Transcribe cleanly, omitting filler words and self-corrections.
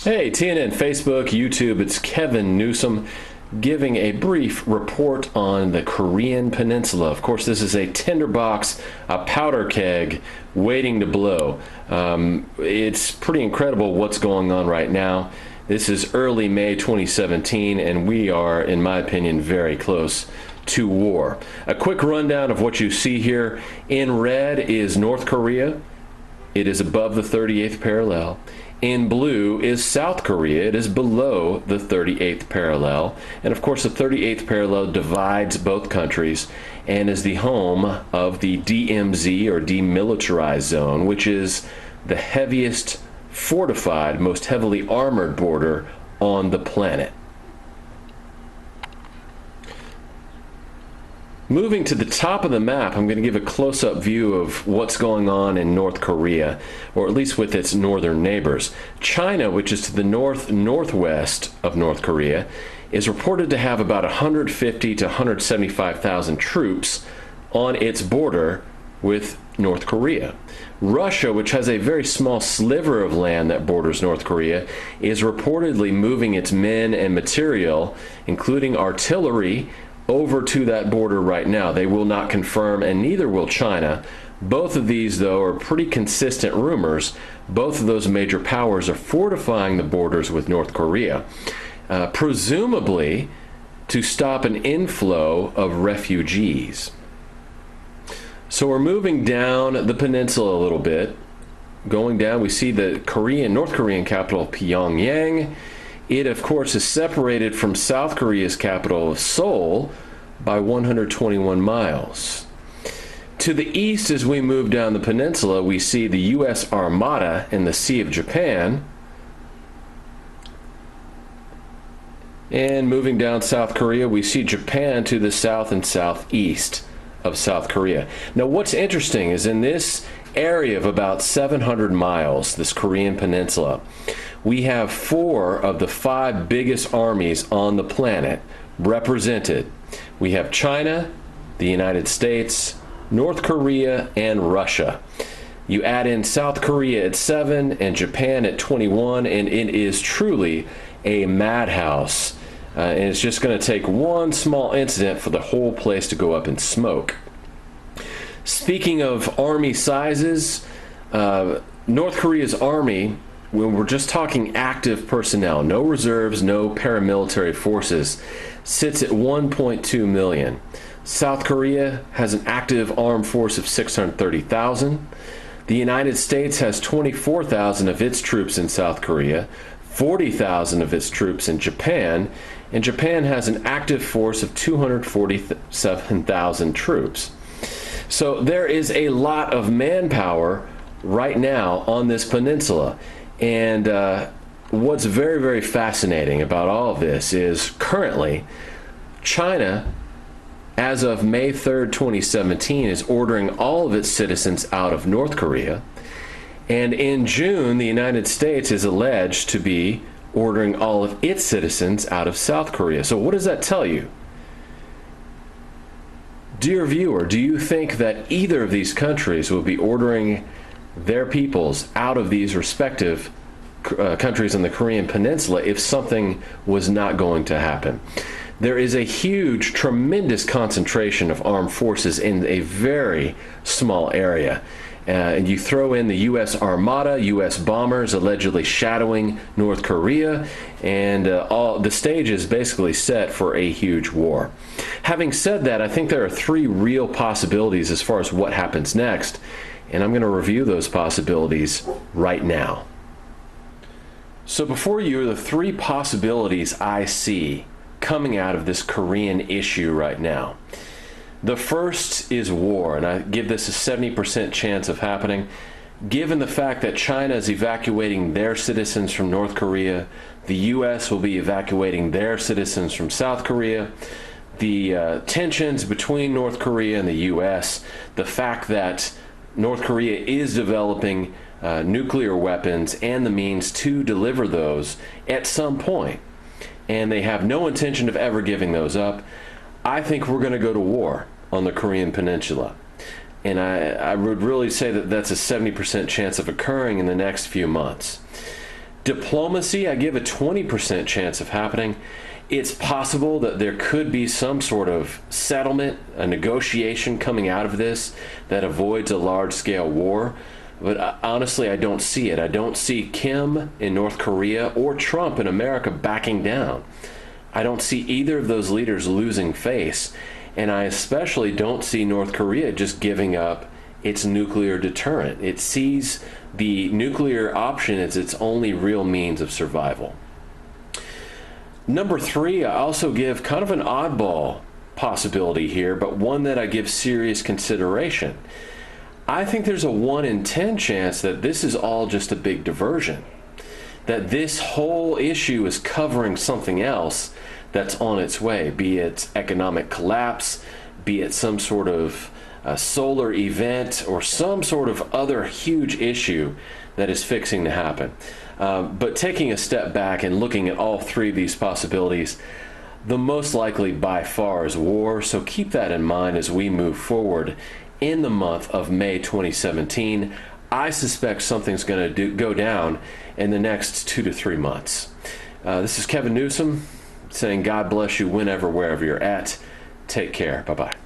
Hey, TNN, Facebook, YouTube, it's Kevin Newsom giving a brief report on the Korean Peninsula. Of course, this is a tinderbox, a powder keg waiting to blow. It's pretty incredible what's going on right now. This is early May 2017, and we are, in my opinion, very close to war. A quick rundown of what you see here. In red is North Korea. It is above the 38th parallel. In blue is South Korea. It is below the 38th parallel. And of course, the 38th parallel divides both countries and is the home of the DMZ, or demilitarized zone, which is the heaviest fortified, most heavily armored border on the planet. Moving to the top of the map, I'm going to give a close-up view of what's going on in North Korea, or at least with its northern neighbors. China, which is to the northwest of North Korea, is reported to have about 150 to 175,000 troops on its border with North Korea. Russia, which has a very small sliver of land that borders North Korea, is reportedly moving its men and material, including artillery, over to that border right now. They will not confirm, and neither will China. Both of these, though, are pretty consistent rumors. Both of those major powers are fortifying the borders with North Korea, presumably to stop an inflow of refugees. So we're moving down the peninsula a little bit. Going down, we see the North Korean capital, Pyongyang. It, of course, is separated from South Korea's capital of Seoul by 121 miles. To the east, as we move down the peninsula, we see the U.S. Armada in the Sea of Japan. And moving down South Korea, we see Japan to the south and southeast of South Korea. Now, what's interesting is in this area of about 700 miles, this Korean Peninsula, we have 4 of the 5 biggest armies on the planet represented. We have China, the United States, North Korea, and Russia. You add in South Korea at 7 and Japan at 21, and it is truly a madhouse. And it's just going to take one small incident for the whole place to go up in smoke. Speaking of army sizes, North Korea's army, when we're just talking active personnel, no reserves, no paramilitary forces, sits at 1.2 million. South Korea has an active armed force of 630,000. The United States has 24,000 of its troops in South Korea, 40,000 of its troops in Japan, and Japan has an active force of 247,000 troops. So there is a lot of manpower right now on this peninsula. And what's very, very fascinating about all of this is currently China, as of May 3rd, 2017, is ordering all of its citizens out of North Korea. And in June, the United States is alleged to be ordering all of its citizens out of South Korea. So what does that tell you? Dear viewer, do you think that either of these countries will be ordering their peoples out of these respective countries on the Korean Peninsula if something was not going to happen? There is a huge, tremendous concentration of armed forces in a very small area. And you throw in the U.S. Armada, U.S. bombers allegedly shadowing North Korea, and all the stage is basically set for a huge war. Having said that, I think there are 3 real possibilities as far as what happens next, and I'm going to review those possibilities right now. So before you are the 3 possibilities I see coming out of this Korean issue right now. The first is war, and I give this a 70% chance of happening. Given the fact that China is evacuating their citizens from North Korea, the U.S. will be evacuating their citizens from South Korea, the tensions between North Korea and the U.S., the fact that North Korea is developing nuclear weapons and the means to deliver those at some point, and they have no intention of ever giving those up, I think we're going to go to war on the Korean Peninsula. And I would really say that that's a 70% chance of occurring in the next few months. Diplomacy, I give a 20% chance of happening. It's possible that there could be some sort of settlement, a negotiation coming out of this that avoids a large-scale war. But honestly, I don't see it. I don't see Kim in North Korea or Trump in America backing down. I don't see either of those leaders losing face. And I especially don't see North Korea just giving up its nuclear deterrent. It sees the nuclear option as its only real means of survival. Number 3, I also give kind of an oddball possibility here, but one that I give serious consideration. I think there's a 1 in 10 chance that this is all just a big diversion, that this whole issue is covering something else that's on its way, be it economic collapse, be it some sort of solar event, or some sort of other huge issue that is fixing to happen. But taking a step back and looking at all 3 of these possibilities, the most likely by far is war, so keep that in mind as we move forward in the month of May 2017. I suspect something's going to go down in the next 2 to 3 months. This is Kevin Newsom saying God bless you whenever, wherever you're at. Take care. Bye-bye.